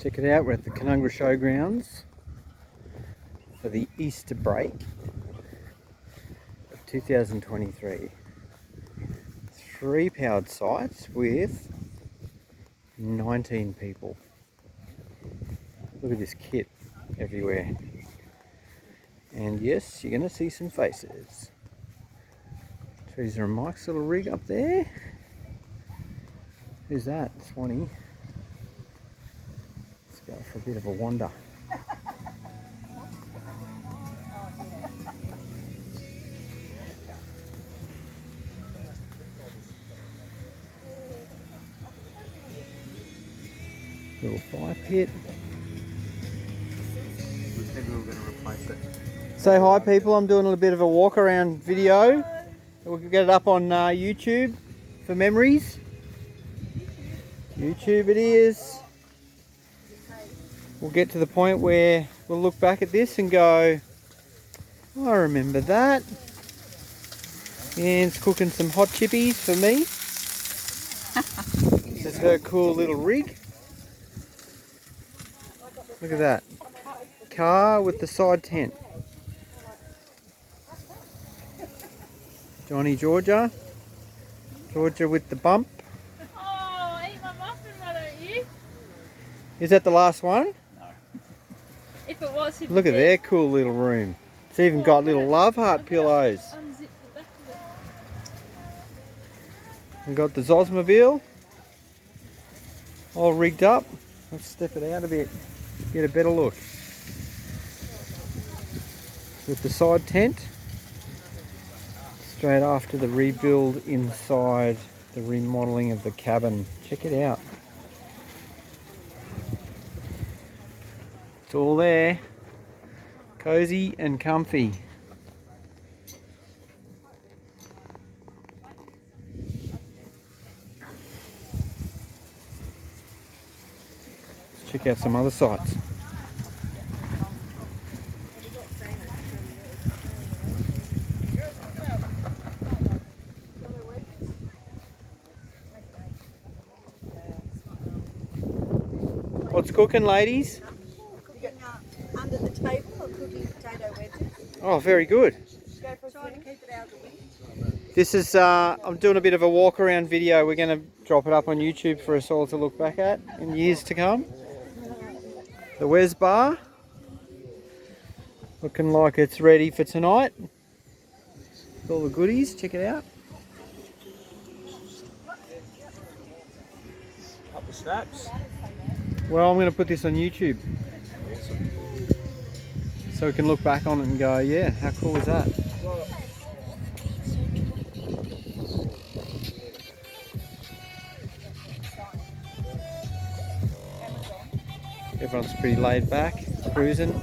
Check it out, we're at the Canungra Showgrounds for the Easter break of 2023. 3 powered sites with 19 people. Look at this kit everywhere. And yes, you're going to see some faces. Teresa and Mike's little rig up there. Who's that? Swanee. Let's go for a bit of a wander. Little fire pit. We said we were going to replace it. Say hi people, I'm doing a bit of a walk around video. We can get it up on YouTube for memories. YouTube it is. We'll get to the point where we'll look back at this and go, I remember that. Anne's cooking some hot chippies for me. This is her cool little rig. Look at that. Car with the side tent. Johnny Georgia. Georgia with the bump. Oh, eat my muffin, why don't you? Is that the last one? No. If it was, he'd Look at their cool little room. It's even got little love heart pillows. Unzip the back of it. We've got the Zosmobile all rigged up. Let's step it out a bit, get a better look. With the side tent, straight after the rebuild inside the remodeling of the cabin. Check it out. It's all there, cozy and comfy. Let's check out some other sites. What's cooking, ladies? Cooking under the table or cooking potato wedges. Oh, very good. Go for trying to keep it out of the wind. This is, I'm doing a bit of a walk around video. We're going to drop it up on YouTube for us all to look back at in years to come. The Wes Bar. Looking like it's ready for tonight. With all the goodies, check it out. Couple snaps. Well, I'm going to put this on YouTube. So we can look back on it and go, yeah, how cool is that? Everyone's pretty laid back, cruising.